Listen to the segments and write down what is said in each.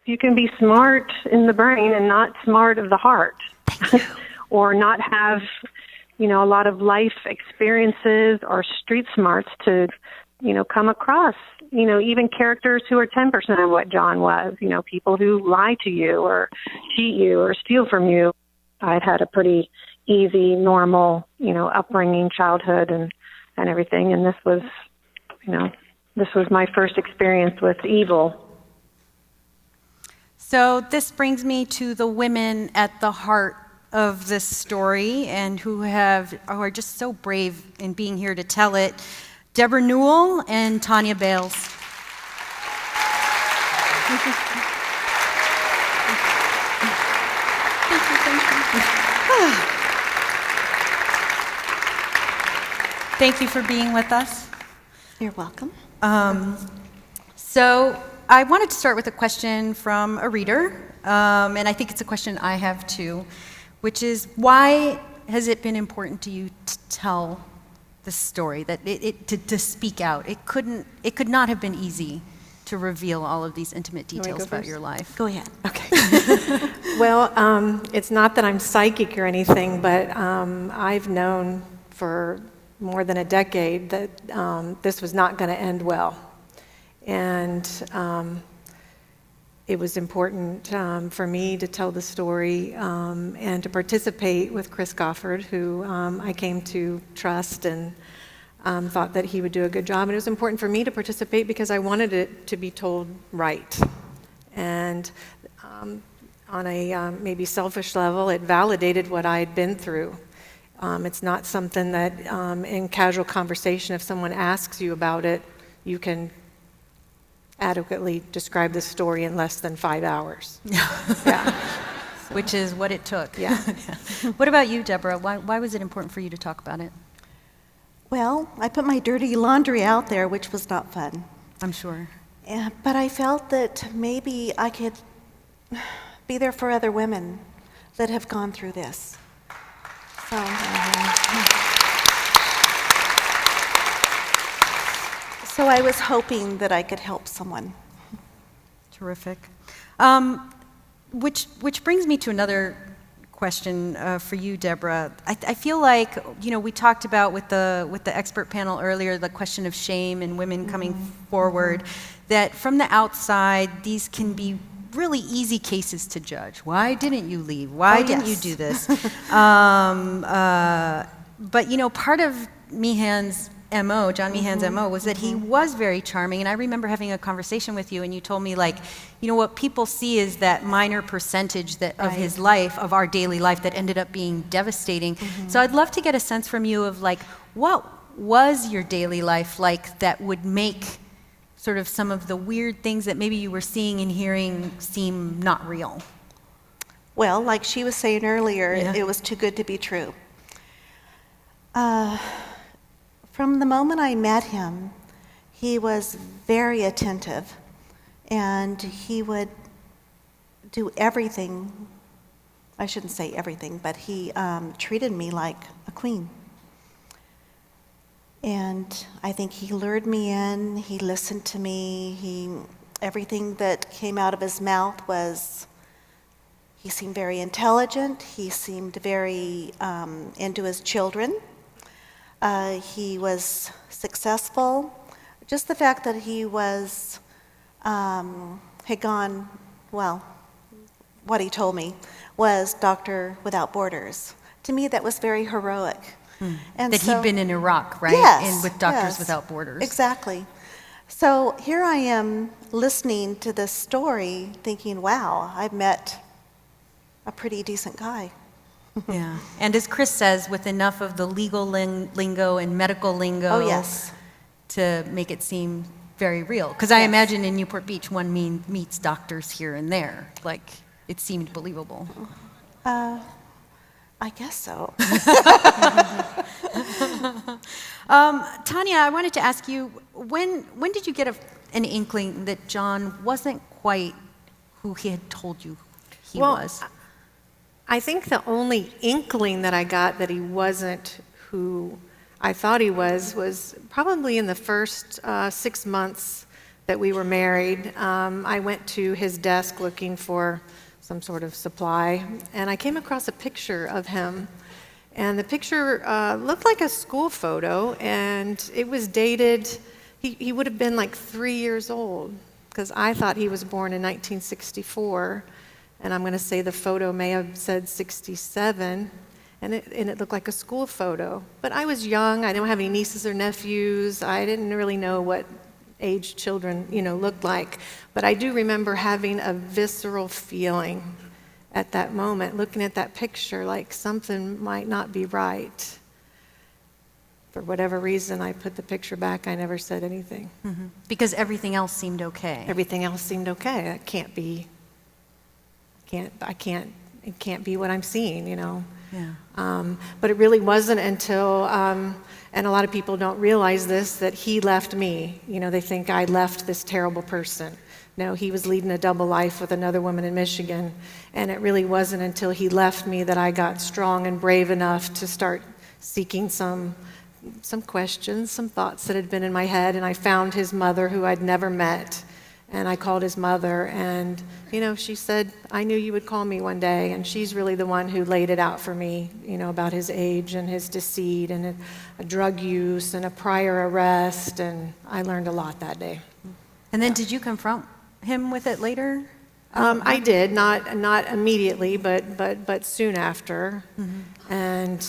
you can be smart in the brain and not smart of the heart. Or not have, a lot of life experiences or street smarts to, come across, even characters who are 10% of what John was, people who lie to you or cheat you or steal from you. I'd had a pretty easy, normal, upbringing, childhood and everything. And this was my first experience with evil. So this brings me to the women at the heart of this story and who are just so brave in being here to tell it. Deborah Newell and Tanya Bales. Thank you for being with us. You're welcome. So I wanted to start with a question from a reader, and I think it's a question I have too, which is, why has it been important to you to tell the story, that to speak out? It could not have been easy to reveal all of these intimate details about your life. Go ahead. Okay. Well, it's not that I'm psychic or anything, but I've known for more than a decade that this was not going to end well. And it was important for me to tell the story and to participate with Chris Goffard, who I came to trust and thought that he would do a good job. And it was important for me to participate because I wanted it to be told right. And on a maybe selfish level, it validated what I had been through. It's not something that in casual conversation, if someone asks you about it, you can adequately describe the story in less than 5 hours. Yeah. Which is what it took. Yeah. What about you, Deborah? Why was it important for you to talk about it? Well, I put my dirty laundry out there, which was not fun. I'm sure. Yeah, but I felt that maybe I could be there for other women that have gone through this. So I was hoping that I could help someone. Terrific. Which brings me to another question for you, Deborah. I feel like, we talked about with the expert panel earlier, the question of shame and women coming forward, that from the outside, these can be really easy cases to judge. Why didn't you leave? Why didn't you do this? But, part of Meehan's MO, John Meehan's MO, was that he was very charming. And I remember having a conversation with you, and you told me, what people see is that minor percentage of his life, of our daily life, that ended up being devastating. So I'd love to get a sense from you of, what was your daily life like that would make sort of some of the weird things that maybe you were seeing and hearing seem not real? Well, like she was saying earlier, it was too good to be true. From the moment I met him, he was very attentive, and he would do everything. I shouldn't say everything, but he treated me like a queen. And I think he lured me in, he listened to me, everything that came out of his mouth he seemed very intelligent, he seemed very into his children. He was successful. Just the fact that he had gone, what he told me was Doctor Without Borders. To me, that was very heroic. And that he'd been in Iraq, right? Yes, with Doctors Without Borders. Exactly. So here I am listening to this story thinking, wow, I've met a pretty decent guy. Yeah, and as Chris says, with enough of the legal lingo and medical lingo to make it seem very real. Because I imagine in Newport Beach, one meets doctors here and there. It seemed believable. I guess so. Tanya, I wanted to ask you, when did you get an inkling that John wasn't quite who he had told you he was? I think the only inkling that I got that he wasn't who I thought he was probably in the first 6 months that we were married, I went to his desk looking for some sort of supply, and I came across a picture of him. And the picture looked like a school photo, and it was dated, he would have been like 3 years old, because I thought he was born in 1964, and I'm going to say the photo may have said 67, and it looked like a school photo. But I was young, I didn't have any nieces or nephews, I didn't really know what age children, looked like. But I do remember having a visceral feeling at that moment, looking at that picture like something might not be right. For whatever reason, I put the picture back. I never said anything. Mm-hmm. Because everything else seemed okay. Everything else seemed okay. That can't be. It can't be what I'm seeing, Yeah. But it really wasn't until, and a lot of people don't realize this, that he left me. They think I left this terrible person. No, he was leading a double life with another woman in Michigan, and it really wasn't until he left me that I got strong and brave enough to start seeking some questions, some thoughts that had been in my head, and I found his mother, who I'd never met, and I called his mother, and she said, I knew you would call me one day, and she's really the one who laid it out for me, about his age and his deceit and a drug use and a prior arrest, and I learned a lot that day. And then did you confront him with it later? I did, not immediately, but soon after. Mm-hmm. And,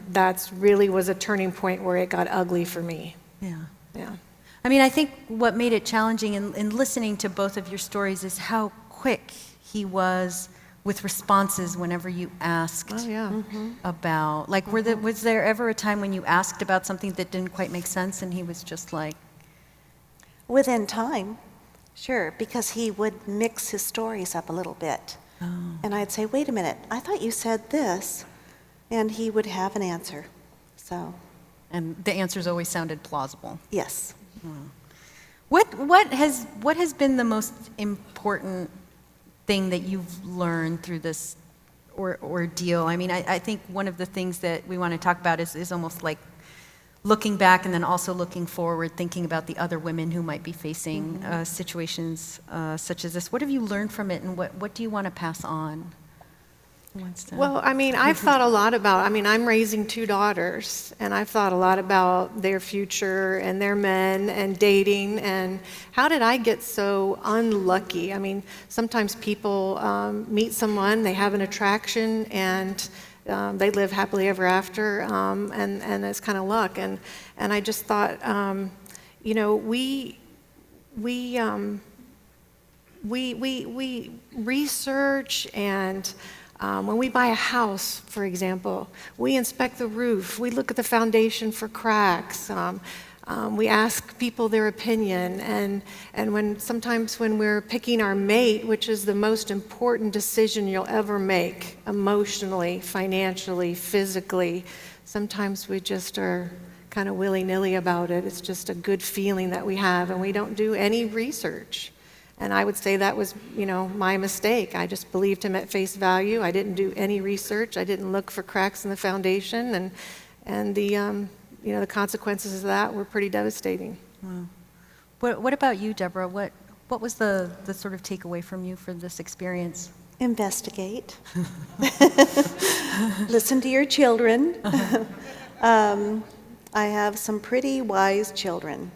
that's really was a turning point where it got ugly for me. Yeah. Yeah. I mean, I think what made it challenging in listening to both of your stories is how quick he was with responses whenever you asked about, like, was there ever a time when you asked about something that didn't quite make sense and he was just like? Within time, sure, because he would mix his stories up a little bit. Oh. And I'd say, wait a minute, I thought you said this. And he would have an answer, so. And the answers always sounded plausible. Yes. What has been the most important thing that you've learned through this ordeal? I mean, I think one of the things that we want to talk about is almost like looking back and then also looking forward, thinking about the other women who might be facing situations such as this. What have you learned from it, and what do you want to pass on? Well, I mean, I've thought a lot about, I'm raising 2 daughters, and I've thought a lot about their future and their men and dating, and how did I get so unlucky? I mean, sometimes people meet someone, they have an attraction, and they live happily ever after, and it's kind of luck. And I just thought, we research, and when we buy a house, for example, we inspect the roof, we look at the foundation for cracks, we ask people their opinion, and sometimes when we're picking our mate, which is the most important decision you'll ever make, emotionally, financially, physically, sometimes we just are kind of willy-nilly about it. It's just a good feeling that we have, and we don't do any research. And I would say that was, my mistake. I just believed him at face value. I didn't do any research. I didn't look for cracks in the foundation, and the consequences of that were pretty devastating. Wow. What about you, Deborah? What was the sort of takeaway from you for this experience? Investigate. Listen to your children. I have some pretty wise children.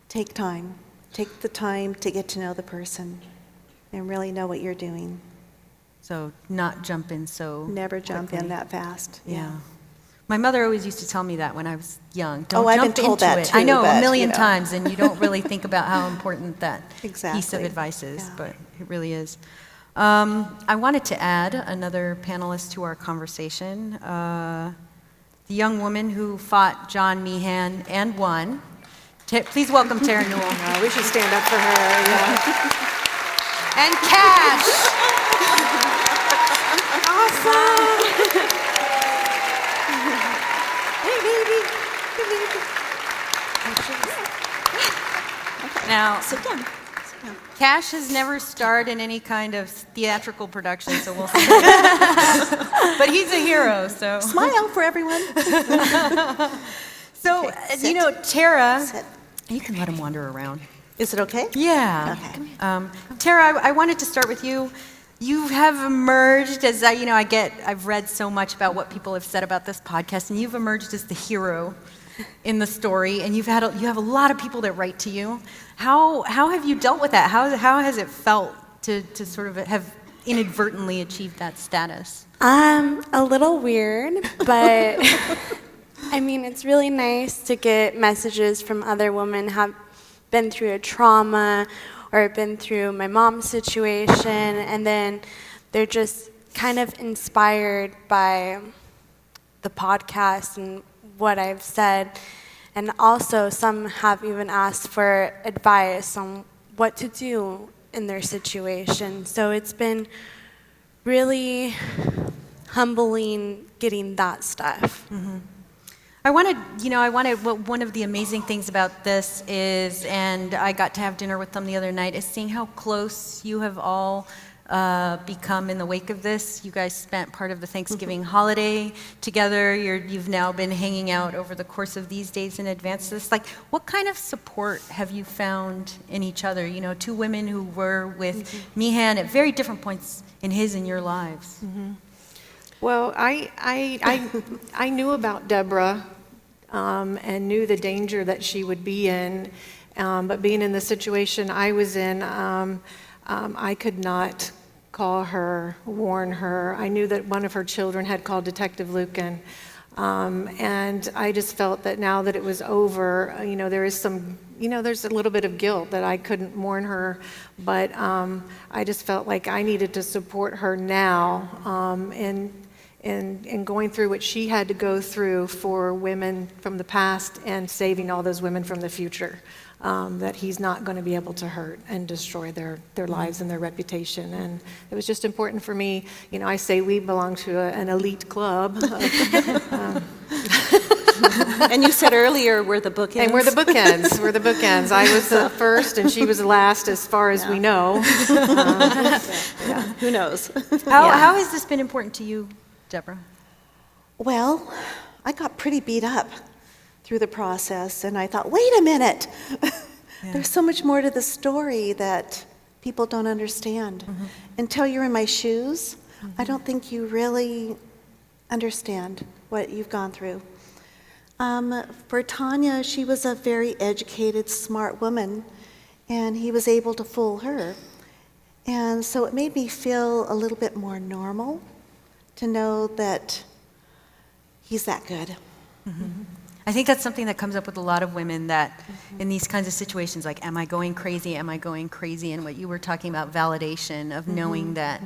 Take time. Take the time to get to know the person and really know what you're doing. So not jump in so Never jump quickly. in that fast. Yeah. My mother always used to tell me that when I was young. I've been told that it. too. I know, but, a million times, and you don't really think about how important that Exactly. piece of advice is, Yeah. but it really is. I wanted to add another panelist to our conversation, the young woman who fought John Meehan and won. Please welcome Tara Newell. We should stand up for her. Yeah. And Cash. Awesome! Hey, baby. Now, Sit down. Cash has never starred in any kind of theatrical production, so we'll see. But he's a hero, so. Smile for everyone. So, Okay, you know, Tara, Sit. you can let him wander around. Is it okay? Yeah. Okay. Tara, I wanted to start with you. You have emerged as I've read so much about what people have said about this podcast, and you've emerged as the hero in the story, and you have a lot of people that write to you. How have you dealt with that? How has it felt to sort of have inadvertently achieved that status? A little weird, but I mean, it's really nice to get messages from other women who have been through a trauma or been through my mom's situation, and then they're just kind of inspired by the podcast and what I've said. And also, some have even asked for advice on what to do in their situation. So it's been really humbling getting that stuff. Mm-hmm. One of the amazing things about this is, and I got to have dinner with them the other night, is seeing how close you have all become in the wake of this. You guys spent part of the Thanksgiving holiday together. You've now been hanging out over the course of these days in advance of this. Like, what kind of support have you found in each other? You know, two women who were with Meehan at very different points in his and your lives. Mm-hmm. Well, I knew about Deborah and knew the danger that she would be in, but being in the situation I was in, I could not call her, warn her. I knew that one of her children had called Detective Lucan, and I just felt that now that it was over, there's a little bit of guilt that I couldn't warn her, but I just felt like I needed to support her now, and going through what she had to go through for women from the past and saving all those women from the future, that he's not going to be able to hurt and destroy their lives and their reputation. And it was just important for me. I say we belong to an elite club. And you said earlier we're the bookends. And we're the bookends. We're the bookends. I was the first and she was the last as far as we know. Who knows? How has this been important to you, Deborah? Well, I got pretty beat up through the process, and I thought, wait a minute. There's so much more to the story that people don't understand. Mm-hmm. Until you're in my shoes, I don't think you really understand what you've gone through. For Tanya, she was a very educated, smart woman, and he was able to fool her. And so it made me feel a little bit more normal to know that he's that good. Mm-hmm. I think that's something that comes up with a lot of women, that in these kinds of situations, like, am I going crazy? Am I going crazy? And what you were talking about, validation of knowing that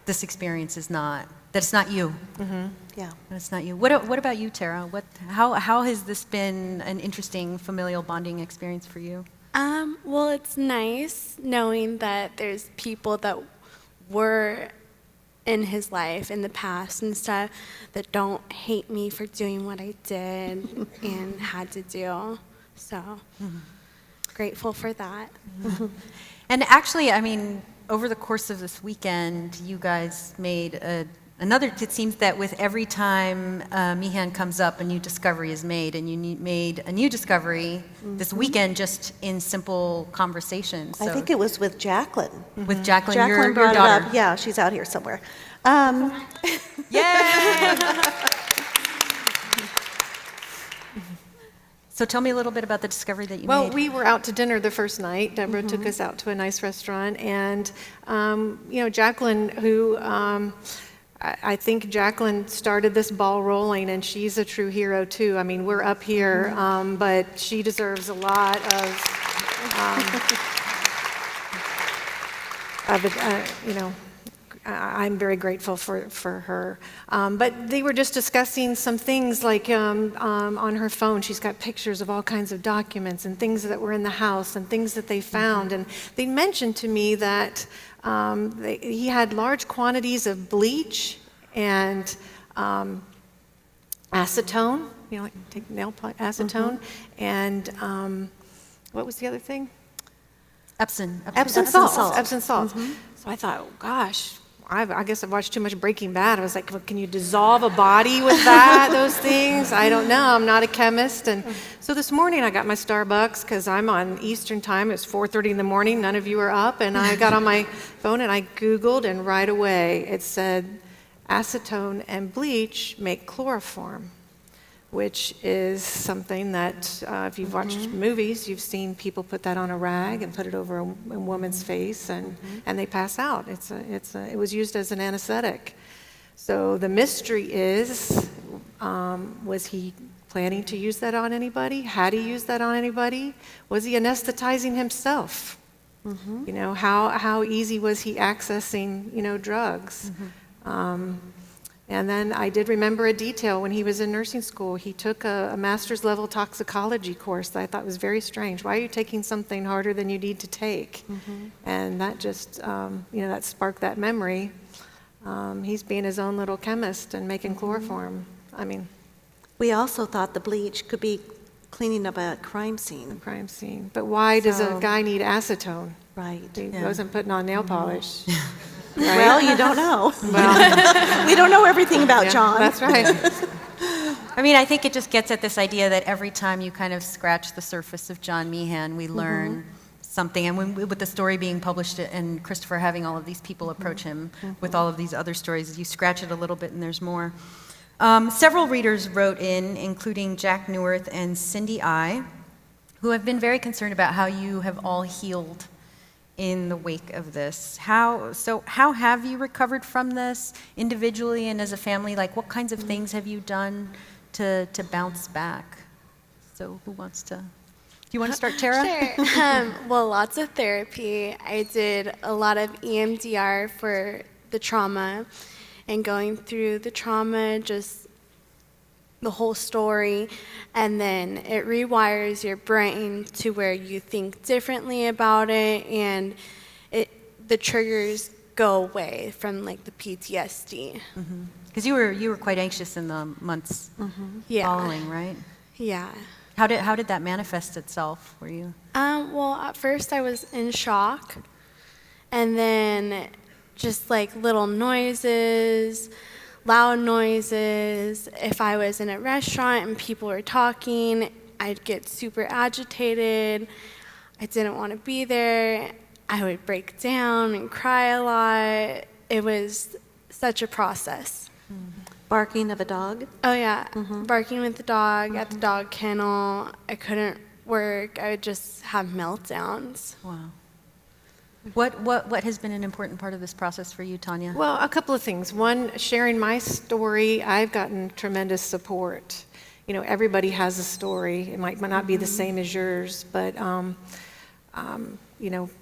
this experience is not, that it's not you. Mm-hmm. Yeah. That it's not you. What about you, Tara? How has this been an interesting familial bonding experience for you? Well, it's nice knowing that there's people that were in his life in the past and stuff that don't hate me for doing what I did and had to do. So grateful for that. And actually, I mean, over the course of this weekend, you guys made another, it seems that with every time Meehan comes up, a new discovery is made, and you made a new discovery this weekend just in simple conversations. So I think it was with Jacqueline. with Jacqueline, Jacqueline your brought daughter. it up. Yeah, she's out here somewhere. Yay! So tell me a little bit about the discovery that you made. Well, we were out to dinner the first night. Deborah took us out to a nice restaurant, and Jacqueline, who I think Jacqueline started this ball rolling, and she's a true hero too. I mean, we're up here, but she deserves a lot I'm very grateful for her. But they were just discussing some things like on her phone, she's got pictures of all kinds of documents and things that were in the house and things that they found. And they mentioned to me that he had large quantities of bleach and acetone, like take nail polish, acetone, and what was the other thing? Epsom Epsom salt. Epsom salt. So I thought, oh, gosh, I guess I've watched too much Breaking Bad. I was like, well, can you dissolve a body with that, those things? I don't know. I'm not a chemist. And so this morning I got my Starbucks because I'm on Eastern time. It's 4:30 in the morning. None of you are up. And I got on my phone and I Googled, and right away it said acetone and bleach make chloroform, which is something that if you've watched movies, you've seen people put that on a rag and put it over a woman's face, and they pass out. It was used as an anesthetic. So the mystery is, was he planning to use that on anybody? Had he used that on anybody? Was he anesthetizing himself? You know, how easy was he accessing, drugs? And then I did remember a detail when he was in nursing school. He took a master's level toxicology course that I thought was very strange. Why are you taking something harder than you need to take? And that just, that sparked that memory. He's being his own little chemist and making chloroform. I mean, We also thought the bleach could be cleaning up a crime scene. crime scene. But why does a So- guy need acetone? Right. He wasn't putting on nail polish. Well, you don't know. Well, We don't know everything about John. that's right. I mean, I think it just gets at this idea that every time you kind of scratch the surface of John Meehan, we learn something. And with the story being published and Christopher having all of these people approach him with all of these other stories, you scratch it a little bit and there's more. Several readers wrote in, including Jack Neuwirth and Cindy I, who have been very concerned about how you have all healed in the wake of this. How have you recovered from this individually and as a family? Like, what kinds of things have you done to bounce back? So who wants to? Do you want to start, Tara? Sure. Well, lots of therapy. I did a lot of EMDR for the trauma and going through the trauma, just the whole story, and then it rewires your brain to where you think differently about it, and the triggers go away from like the PTSD. Because you were quite anxious in the months Yeah. following, right? Yeah. How did that manifest itself for you? Well, at first I was in shock, and then just like little noises, loud noises. If I was in a restaurant and people were talking, I'd get super agitated. I didn't want to be there. I would break down and cry a lot. It was such a process. Barking of a dog. Oh, yeah. Barking with the dog at the dog kennel. I couldn't work. I would just have meltdowns. Wow. What has been an important part of this process for you, Tanya? Well, a couple of things. One, sharing my story, I've gotten tremendous support. Everybody has a story. It might not be the same as yours, but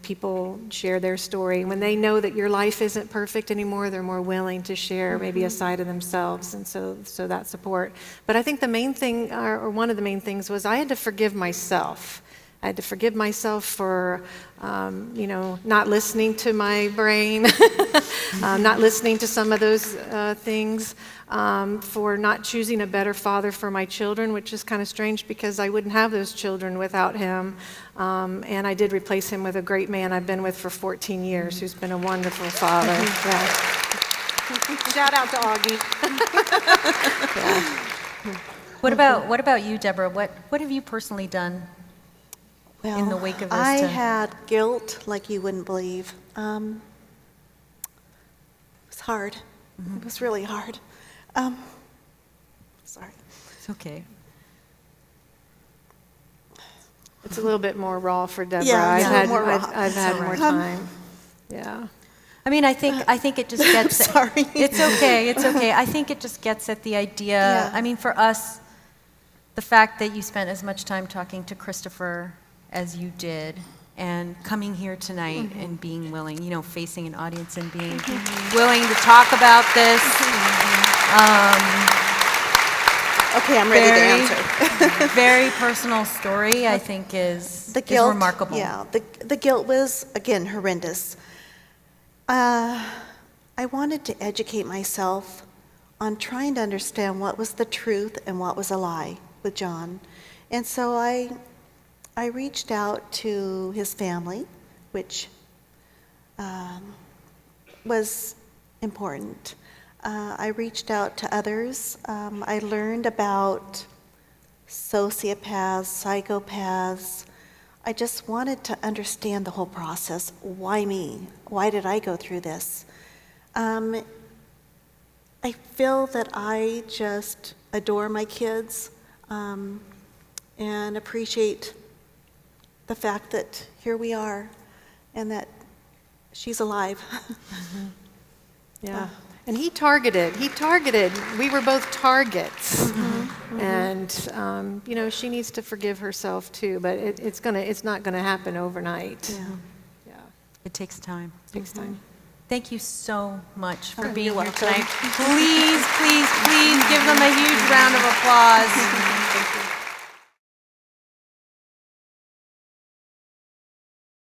people share their story. When they know that your life isn't perfect anymore, they're more willing to share maybe a side of themselves, and so that support. But I think the main thing, or one of the main things, was I had to forgive myself. I had to forgive myself for, not listening to my brain, not listening to some of those things, for not choosing a better father for my children, which is kind of strange because I wouldn't have those children without him. And I did replace him with a great man I've been with for 14 years, who's been a wonderful father. Yeah. Shout out to Augie. Yeah. What about you, Deborah? What have you personally done Well, in the wake of this? I had guilt like you wouldn't believe. It was hard. It was really hard. Sorry. It's okay. It's a little bit more raw for Deborah. Yeah, it's a little more raw. I've had more time. Yeah. I mean, I think it just gets. Sorry. It's okay. It's okay. I think it just gets at the idea. Yeah. I mean, for us, the fact that you spent as much time talking to Christopher as you did, and coming here tonight and being willing, facing an audience and being willing to talk about this. Okay, I'm ready to answer. Very personal story, I think, is remarkable. Yeah, the guilt was, again, horrendous. I wanted to educate myself on trying to understand what was the truth and what was a lie with John. And so I reached out to his family, which was important. I reached out to others. I learned about sociopaths, psychopaths. I just wanted to understand the whole process. Why me? Why did I go through this? I feel that I just adore my kids and appreciate the fact that here we are and that she's alive. Yeah. And he targeted, we were both targets. And, you know, she needs to forgive herself too, but it's not gonna happen overnight. Yeah. Yeah, It takes time. it takes time. Thank you so much for Oh, being you're here welcome. tonight. Please, please, please give them a huge round of applause. Thank you.